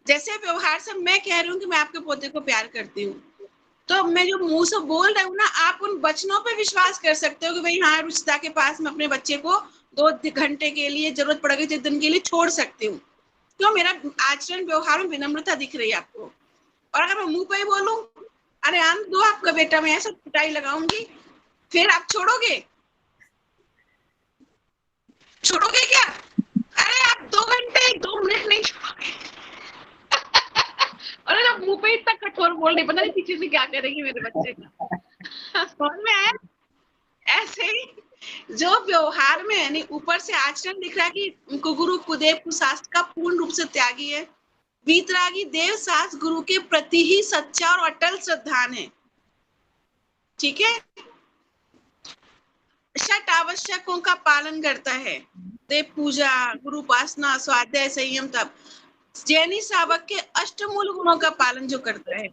जैसे व्यवहार से मैं कह रही हूँ कि मैं आपके पोते को प्यार करती हूँ, तो मैं जो मुंह से बोल रही हूँ ना, आप उन वचनों पे विश्वास कर सकते हो कि भाई हाँ, रुचिता के पास मैं अपने बच्चे को 2 घंटे के लिए, जरूरत पड़ेगी 1 दिन के लिए छोड़ सकती हूँ। क्यों? मेरा आचरण व्यवहार में विनम्रता दिख रही है आपको। और अगर मैं मुंह पे ही बोलूं, अरे आन दो आपका बेटा, मैं ऐसा पिटाई लगाऊंगी, फिर आप छोड़ोगे? छोड़ोगे क्या? अरे आप 2 घंटे 2 मिनट नहीं छोड़ोगे। अरे जब मुंह पे इतना कठोर बोल रही, पता नहीं पीछे से क्या करेगी मेरे बच्चे का। समझ में आया? ऐसे ही जो व्यवहार में यानी ऊपर से आचरण दिख रहा है कि कुगुरु कुदेव कुशास्त्र का पूर्ण रूप से त्यागी है, वीतरागी देव शास्त्र गुरु के प्रति ही सच्चा और अटल श्रद्धान है। ठीक है? षट आवश्यकों का पालन करता है, देव पूजा, गुरु उपासना, स्वाध्याय, संयम, तप। जैनी शावक के अष्टमूल गुणों का पालन जो करता है,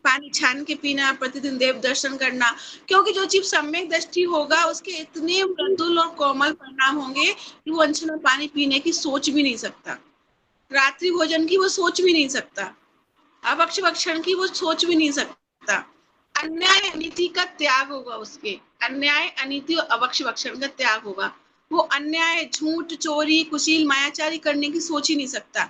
पानी छान के पीना, प्रतिदिन देव दर्शन करना, क्योंकि जो जीव सम्यक दृष्टि होगा उसके इतने मृदुल और कोमल परिणाम होंगे कि वो अनशन में पानी पीने की सोच भी नहीं सकता, रात्रि भोजन की वो सोच भी नहीं सकता, अभक्ष भक्षण की वो सोच भी नहीं सकता। अन्याय अनीति का त्याग होगा उसके, अन्याय अनीति और अभक्ष भक्षण का त्याग होगा। वो अन्याय, झूठ, चोरी, कुशील, मायाचारी करने की सोच ही नहीं सकता।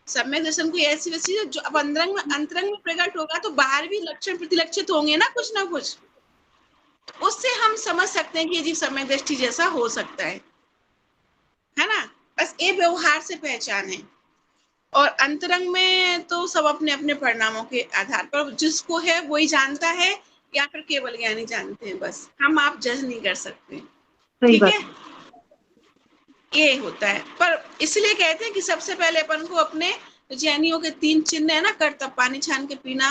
सम्यक दर्शन कोई ऐसी वैसी जो अब अंतरंग में प्रकट होगा तो बाहर भी लक्षण प्रतिलक्षित होंगे ना कुछ, उससे हम समझ सकते हैं कि ये जीव सम्यक दृष्टि जैसा हो सकता है ना? बस ये व्यवहार से पहचान है। और अंतरंग में तो सब अपने अपने परिणामों के आधार पर, जिसको है वही जानता है, या फिर केवल ज्ञानी जानते हैं। बस हम आप जज नहीं कर सकते। ठीक है? ये होता है। पर इसलिए कहते हैं कि सबसे पहले अपन को अपने जैनियों के 3 चिन्ह है ना, कर्तव्य, पानी छान के पीना,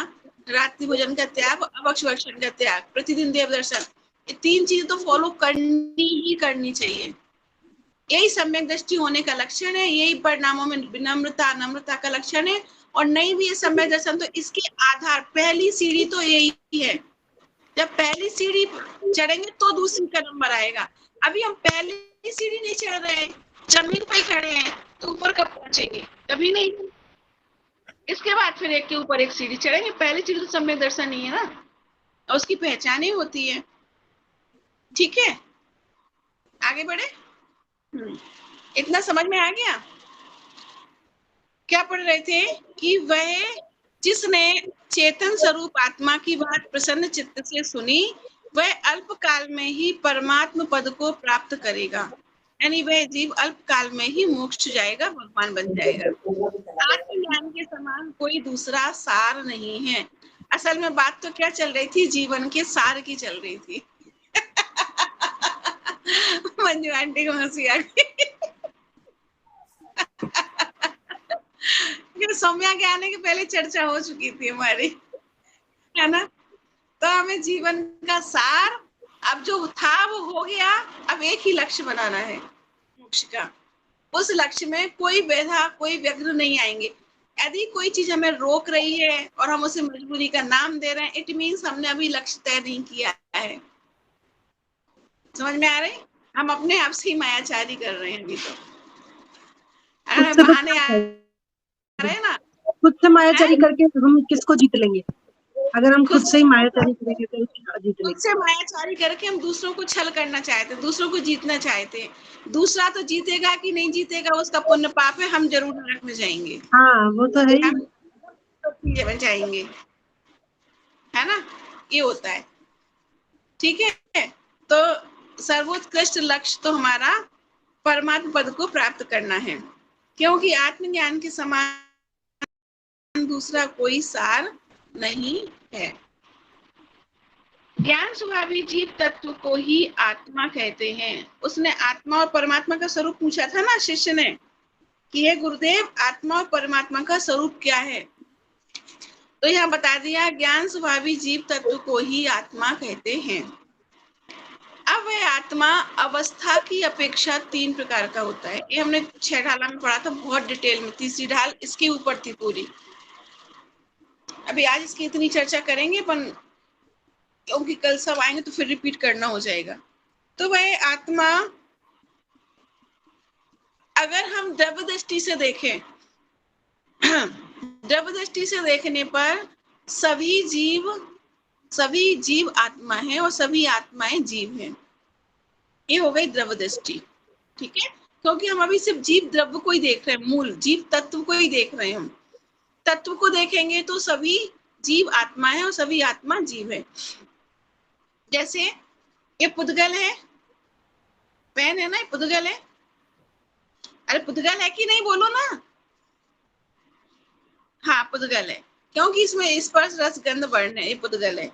रात्रि भोजन का त्याग, अभक्ष भक्षण का त्याग, प्रतिदिन देव दर्शन, ये 3 चीजें तो फॉलो करनी ही करनी चाहिए। यही सम्यक दृष्टि होने का लक्षण है, यही परिणामों में विनम्रता, नम्रता का लक्षण है। और नहीं भी ये सम्यक दर्शन तो इसके आधार, पहली सीढ़ी तो यही है। जब पहली सीढ़ी चढ़ेंगे तो दूसरी का नंबर आएगा। अभी हम पहली सीढ़ी नहीं चढ़ रहे हैं, जमीन पे खड़े हैं, तो ऊपर कब पहुंचेंगे? कभी नहीं। इसके बाद फिर एक के ऊपर एक सीढ़ी चढ़ेंगे। पहली सीढ़ी तो सम्यक दर्शन नहीं है ना, और उसकी पहचान ही होती है। ठीक है, आगे बढ़े। इतना समझ में आ गया? क्या पढ़ रहे थे कि वह जिसने चेतन स्वरूप आत्मा की बात प्रसन्न चित्त से सुनी, वह अल्प काल में ही परमात्म पद को प्राप्त करेगा। यानी वह जीव अल्प काल में ही मोक्ष जाएगा, भगवान बन जाएगा। आत्मज्ञान के समान कोई दूसरा सार नहीं है। असल में बात तो क्या चल रही थी? जीवन के सार की चल रही थी। मंजू आंटी को हंसी आ गई। सौम्या के आने के पहले चर्चा हो चुकी थी हमारी, है ना? तो हमें जीवन का सार अब जो था वो हो गया। अब एक ही लक्ष्य बनाना है, मोक्ष का। उस लक्ष्य में कोई बाधा, कोई व्यग्र नहीं आएंगे। यदि कोई चीज हमें रोक रही है और हम उसे मजबूरी का नाम दे रहे हैं, इट मीन्स हमने अभी लक्ष्य तय नहीं किया है। समझ में आ रही? हम अपने आप से ही मायाचारी कर रहे हैं अभी तो। अगर बहाने आ रहे हैं ना, खुद से मायाचारी करके हम किसको जीत लेंगे? अगर हम खुद से ही मायाचारी करेंगे तो जीत लेंगे। खुद से मायाचारी करके हम दूसरों को छल करना चाहते, दूसरों को जीतना चाहते। दूसरा तो जीतेगा कि नहीं जीतेगा उसका पुण्य पाप है, हम जरूर नरक में जाएंगे। हाँ, वो तो है ही। हम तो जाएंगे, है ना? ये होता है। ठीक है, तो सर्वोत्कृष्ट लक्ष्य तो हमारा परमात्म पद को प्राप्त करना है, क्योंकि आत्मज्ञान के समान दूसरा कोई सार नहीं है। ज्ञान स्वभावी जीव तत्व को ही आत्मा कहते हैं। उसने आत्मा और परमात्मा का स्वरूप पूछा था ना शिष्य ने कि हे गुरुदेव, आत्मा और परमात्मा का स्वरूप क्या है? तो यहाँ बता दिया, ज्ञान स्वभावी जीव तत्व को ही आत्मा कहते हैं। अब वह आत्मा अवस्था की अपेक्षा 3 प्रकार का होता है। ये हमने 6 ढाला में पढ़ा था बहुत डिटेल में। तीसरी ढाल इसके ऊपर थी पूरी। अभी आज इसकी इतनी चर्चा करेंगे, पर क्योंकि कल सब आएंगे तो फिर रिपीट करना हो जाएगा। तो वह आत्मा, अगर हम द्रव्य दृष्टि से देखें, द्रव्य दृष्टि से देखने पर सभी जीव आत्मा है और सभी आत्माएं जीव हैं। ये हो गई द्रव्य दृष्टि, ठीक है। क्योंकि हम अभी सिर्फ जीव द्रव्य को ही देख रहे हैं, मूल जीव तत्व को ही देख रहे हैं। हम तत्व को देखेंगे तो सभी जीव आत्मा है और सभी आत्मा जीव है। जैसे ये पुद्गल है, पेन है ना, ये पुद्गल है। अरे पुद्गल है कि नहीं, बोलो ना। हाँ पुद्गल है, क्योंकि इसमें स्पर्श रस गंध वर्ण है, ये पुद्गल है।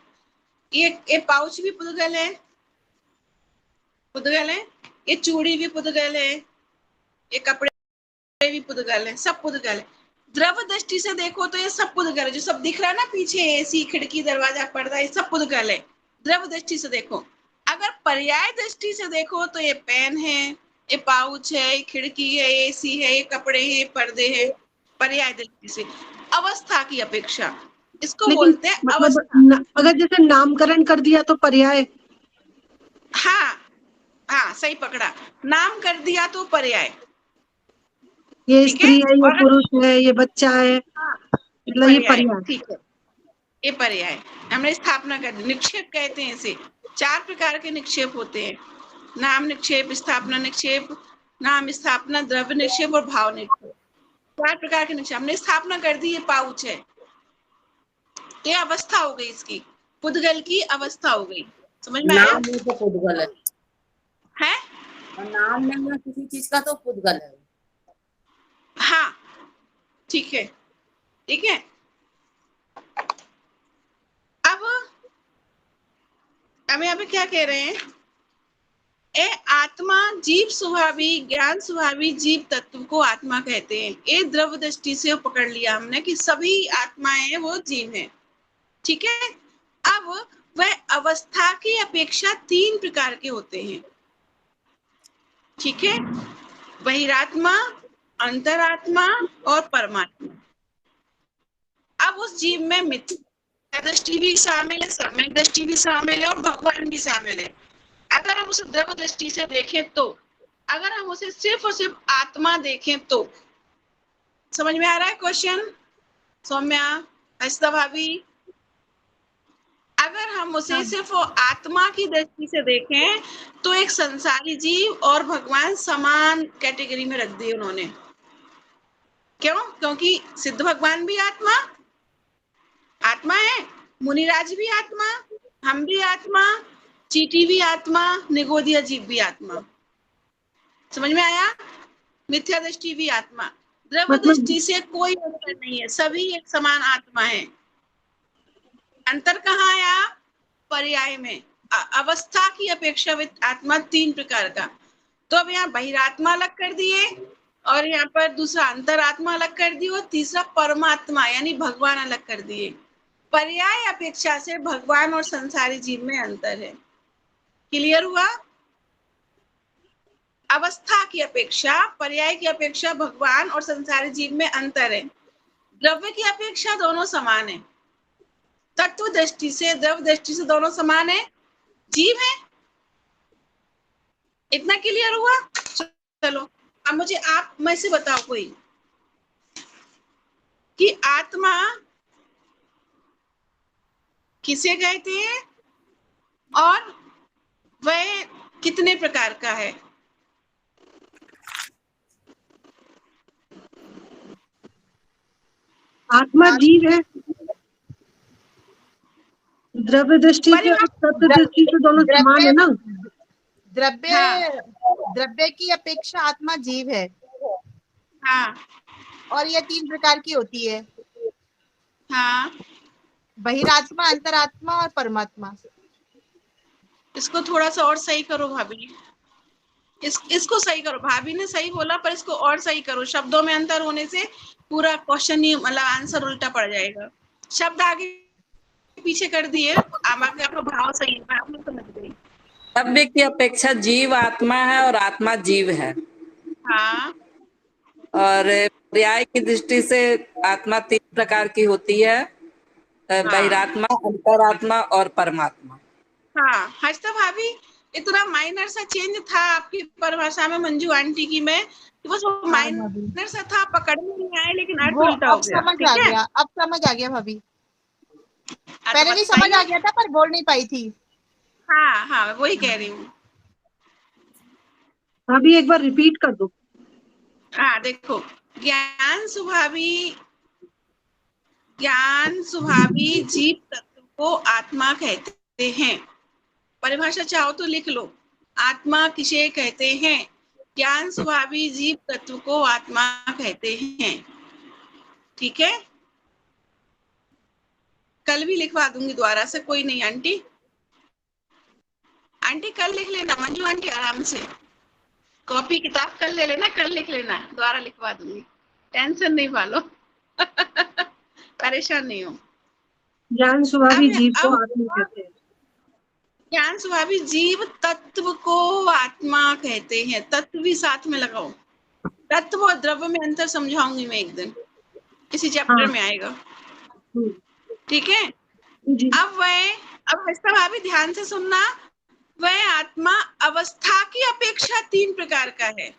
ये पाउच भी पुद्गल है, पुद्गल है। ये चूड़ी भी पुद्गल है, ये कपड़े भी पुद्गल है, सब पुद्गल है। द्रव्य दृष्टि से देखो तो ये सब पुद्गल है, जो सब दिख रहा है ना पीछे, एसी, खिड़की, दरवाजा, पर्दा, ये सब पुद्गल है द्रव्य दृष्टि से देखो। अगर पर्याय दृष्टि से देखो तो ये पेन है, ये पाउच है, ये खिड़की है, एसी है, ये कपड़े हैं, पर्दे हैं। पर्याय दृष्टि से अवस्था की अपेक्षा, इसको लेकिन बोलते हैं मतलब अवस्था। अगर जैसे नामकरण कर दिया तो पर्याय। हाँ हाँ, सही पकड़ा, नाम कर दिया तो पर्याय, ये ठीक है। स्त्री है, ये और पुरुष है, ये बच्चा है, हाँ, मतलब ये पर्याय, पर्याय। ठीक है, ये पर्याय। हमने स्थापना कर दी, निक्षेप कहते हैं इसे। 4 प्रकार के निक्षेप होते हैं, नाम निक्षेप, स्थापना निक्षेप, नाम स्थापना, द्रव्य निक्षेप और भाव निक्षेप। 4 प्रकार के निक्षेप। हमने स्थापना कर दी, ये पाउच है, ये अवस्था हो गई इसकी, पुद्गल की अवस्था हो गई। समझ में आया? नाम है तो पुद्गल है? और नाम नहीं है किसी चीज का तो पुद्गल है। हाँ ठीक है, ठीक है। अब हम यहाँ पे क्या कह रहे हैं, ए आत्मा जीव स्वभावी, ज्ञान स्वभावी जीव तत्व को आत्मा कहते हैं। ये द्रव्य दृष्टि से पकड़ लिया हमने कि सभी आत्माएं वो जीव हैं, ठीक है। अब वह अवस्था की अपेक्षा 3 प्रकार के होते हैं, ठीक है। बहिरात्मा, अंतरात्मा और परमात्मा। अब उस जीव में मिथ्या दृष्टि भी शामिल है, सम्यक दृष्टि भी शामिल है और भगवान भी शामिल है। अगर हम उसे द्रव्य दृष्टि से देखें तो, अगर हम उसे सिर्फ और सिर्फ आत्मा देखें तो, समझ में आ रहा है क्वेश्चन सौम्या, हर्षिता भाभी? अगर हम उसे सिर्फ आत्मा की दृष्टि से देखें तो एक संसारी जीव और भगवान समान कैटेगरी में रख दिए उन्होंने। क्यों? क्योंकि सिद्ध भगवान भी आत्मा है, मुनिराज भी आत्मा, हम भी आत्मा, चीटी भी आत्मा, निगोदिया जीव भी आत्मा। समझ में आया? मिथ्या दृष्टि भी आत्मा, द्रव्य मतलब दृष्टि से कोई अंतर नहीं है, सभी एक समान आत्मा है। अंतर कहाँ आया? पर्याय में। अवस्था की अपेक्षा आत्मा 3 प्रकार का। तो अब यहाँ बहिरात्मा अलग कर दिए और यहाँ पर दूसरा अंतरात्मा अलग कर दिए और तीसरा परमात्मा यानी भगवान अलग कर दिए। पर्याय अपेक्षा से भगवान और संसारी जीव में अंतर है। क्लियर हुआ? अवस्था की अपेक्षा, पर्याय की अपेक्षा भगवान और संसारी जीव में अंतर है। द्रव्य की अपेक्षा दोनों समान है। तत्व दृष्टि से, द्रव्य दृष्टि से दोनों समान है, जीव है। इतना क्लियर हुआ? चलो अब मुझे आप में से बताओ कोई कि आत्मा किसे कहते हैं और वह कितने प्रकार का है? आत्मा जीव है, द्रव्य दृष्टि से और तत्व दृष्टि से दोनों समान है ना। द्रव्य हाँ। द्रव्य की अपेक्षा आत्मा जीव है हाँ और ये 3 प्रकार की होती है, हाँ, बहिरात्मा, अंतरात्मा और परमात्मा। इसको थोड़ा सा और सही करो भाभी, इसको सही करो। भाभी ने सही बोला पर इसको और सही करो। शब्दों में अंतर होने से पूरा क्वेश्चन ही मतलब आंसर उल्टा पड़ जाएगा। शब्द आगे पीछे कर दिए, आपका भाव सही है, आप लोग समझ गई। द्रव्य की अपेक्षा जीव आत्मा है और आत्मा जीव है। हाँ और पर्याय की दृष्टि से आत्मा 3 प्रकार की होती है, बहिरात्मा, अंतरात्मा और परमात्मा। हाँ, हर्षिता भाभी इतना माइनर सा चेंज था आपकी परिभाषा में मंजू आंटी की में, कि बस वो हाँ, भाभी। माइनर सा था, पकड़ में नहीं आया, लेकिन अर्थ वो उल्टा हो अब गया। समझ ठीक आ है, गया, अब समझ आ गया भाभी। हाँ, तो पहले नहीं समझ आ बताइए। गया था पर बोल नहीं पाई थी। हाँ हाँ, वही कह रही हूँ। अभी एक बार रिपीट कर दो। हाँ देखो, ज्ञान स्वभावी जीव तत्व को आत्मा कहते हैं। परिभाषा चाहो तो लिख लो, आत्मा किसे कहते हैं? ज्ञान स्वभावी जीव तत्व को आत्मा कहते हैं। ठीक है, कल भी लिखवा दूंगी दोबारा से, कोई नहीं आंटी। आंटी कल लिख लेना मंजू आंटी, आराम से कॉपी किताब कल ले लेना, कल लिख लेना, दोबारा लिखवा दूंगी, टेंशन नहीं पालो। परेशान नहीं हो। ज्ञान स्वभावी जीव को अब आत्मा कहते हैं। ज्ञान स्वभावी जीव तत्व को आत्मा कहते हैं। तत्व भी साथ में लगाओ, तत्व और द्रव्य में अंतर समझाऊंगी मैं एक दिन, इसी चैप्टर में आएगा। ठीक है, जी। अब ऐसा भाभी ध्यान से सुनना, वह आत्मा अवस्था की अपेक्षा 3 प्रकार का है।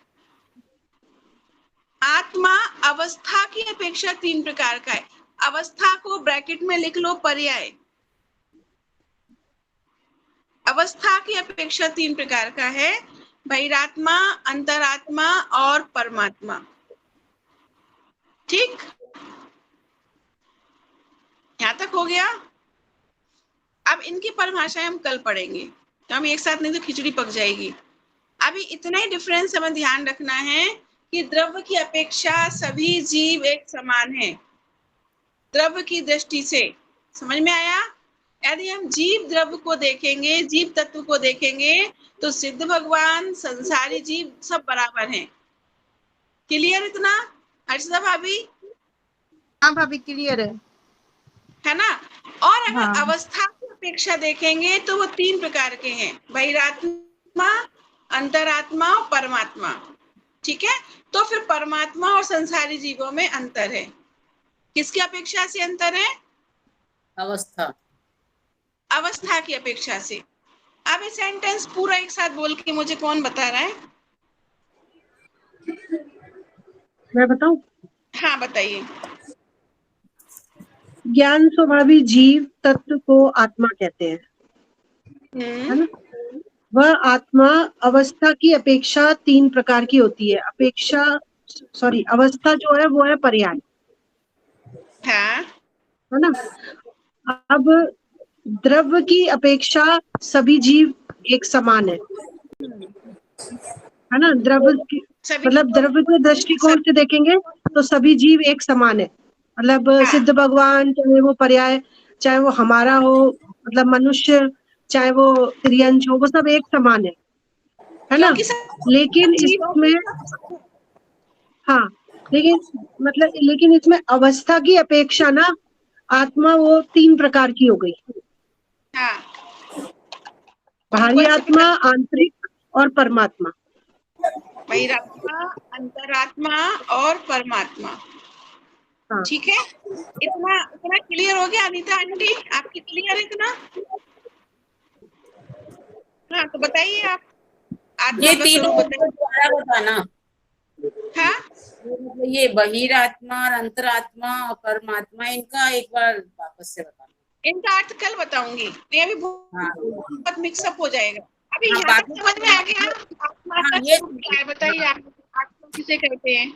आत्मा अवस्था की अपेक्षा 3 प्रकार का है। अवस्था को ब्रैकेट में लिख लो, पर्याय। अवस्था की अपेक्षा 3 प्रकार का है, बहिरात्मा, अंतरात्मा और परमात्मा। ठीक, यहां तक हो गया। अब इनकी परिभाषाएं हम कल पढ़ेंगे, तो हम एक साथ नहीं तो खिचड़ी पक जाएगी। अभी इतना ही डिफरेंस हमें ध्यान रखना है कि द्रव्य की अपेक्षा सभी जीव एक समान है। द्रव्य की दृष्टि से समझ में आया? यदि हम जीव द्रव्य को देखेंगे, जीव तत्व को देखेंगे, तो सिद्ध भगवान, संसारी जीव सब बराबर हैं। क्लियर इतना हर्षदा भाभी? हाँ भाभी क्लियर है ना? और अगर हाँ। अवस्था की अपेक्षा देखेंगे तो वो 3 प्रकार के हैं, बहिरात्मा, अंतरात्मा और परमात्मा। ठीक है, तो फिर परमात्मा और संसारी जीवों में अंतर है। किसकी अपेक्षा से अंतर है? अवस्था। अवस्था की अपेक्षा से। अब ये सेंटेंस पूरा एक साथ बोल के मुझे कौन बता रहा है? मैं बताऊं? हाँ बताइए। ज्ञान स्वभावी जीव तत्व को आत्मा कहते हैं, है ना? वह आत्मा अवस्था की अपेक्षा 3 प्रकार की होती है। अवस्था जो है वो है पर्याय, हाँ, है ना? अब द्रव्य की अपेक्षा सभी जीव एक समान है ना? मतलब द्रव्य के दृष्टिकोण से देखेंगे तो सभी जीव एक समान है। मतलब हाँ। सिद्ध भगवान, चाहे वो पर्याय, चाहे वो हमारा हो, मतलब मनुष्य, चाहे वो तिर्यंश हो, वो सब एक समान है ना? लेकिन इसमें हाँ, लेकिन इसमें अवस्था की अपेक्षा ना आत्मा वो 3 प्रकार की हो गई। हाँ, बाहरी आत्मा, आंतरिक और परमात्मा। बहिरात्मा, अंतरात्मा और परमात्मा। हाँ। ठीक है, इतना इतना क्लियर हो गया अनीता आंटी? आपकी क्लियर है इतना? हाँ, तो बताइए आप आत्मा ये का तीनों स्वरूप बताइए। दोबारा बताना। हाँ, ये बहिरात्मा और अंतरात्मा और परमात्मा, इनका एक बार वापस से बताना। इनका अर्थ कल बताऊंगी, ये अभी हाँ बहुत मिक्सअप हो जाएगा। अभी हाँ, यहाँ तक समझ में आ गया आत्मा का ये स्वरूप क्या है? बताइए आप, आत्मा किसे कहते हैं?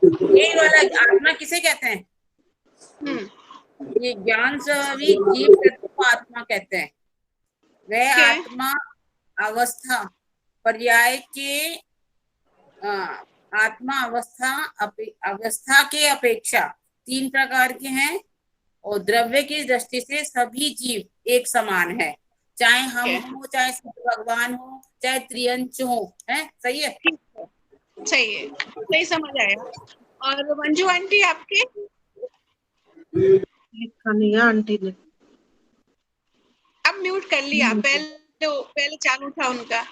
यही वाला आत्मा किसे कहते हैं? ये ज्ञान स्वभावी जीव तत्व को आत्मा कहते हैं। वह आत्मा अवस्था पर्याय के आत्मा अवस्था के अपेक्षा 3 प्रकार के हैं, और द्रव्य की दृष्टि से सभी जीव एक समान है, चाहे हम हो, चाहे भगवान हो, चाहे त्रियंश हो। है सही है? सही है, सही समझ आया। और मंजू आंटी आपके? लिखा नहीं है आंटी ने। अब म्यूट कर लिया, पहले चालू था उनका।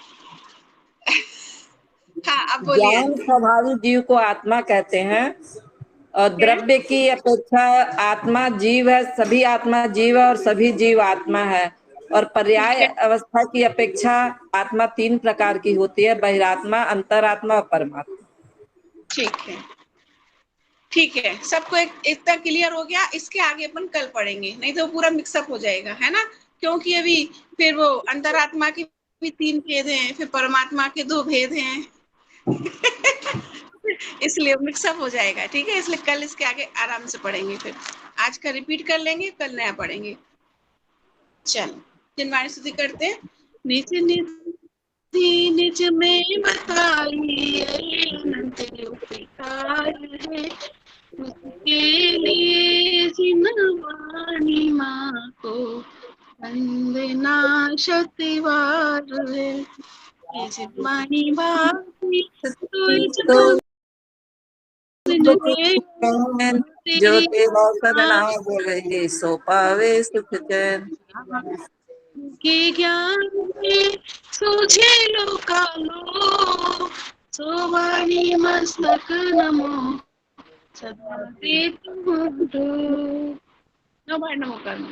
हाँ, अब बोलिए। ज्ञान स्वभावी जीव को आत्मा कहते हैं, और द्रव्य की अपेक्षा आत्मा जीव है, सभी आत्मा जीव है और सभी जीव आत्मा है। और पर्याय अवस्था की अपेक्षा आत्मा 3 प्रकार की होती है, बहिरात्मा, अंतरात्मा और परमात्मा। ठीक है, सबको इतना क्लियर हो गया। इसके आगे अपन कल पढ़ेंगे, नहीं तो पूरा मिक्सअप हो जाएगा, है ना। क्योंकि अभी फिर वो अंतरात्मा के भी 3 भेद हैं, फिर परमात्मा के 2 भेद हैं इसलिए मिक्सअप हो जाएगा। ठीक है, इसलिए कल इसके आगे आराम से पढ़ेंगे। फिर आज का रिपीट कर लेंगे, कल नया पढ़ेंगे। चलो जिनवाणी स्तुति करते हैं। निज निधि निज में बताइए अनंत उपकार है, उसके लिए जिनवाणी माँ को वंदना शतिवार है। जिनवाणी बाती तो जो तेरा शरणा गए सो पावे सुख चैन। के ज्ञान में सूझे लोकालो, सो वाणी मस्तक नमो सदा दे तुम दो। नमो नमो कर्म।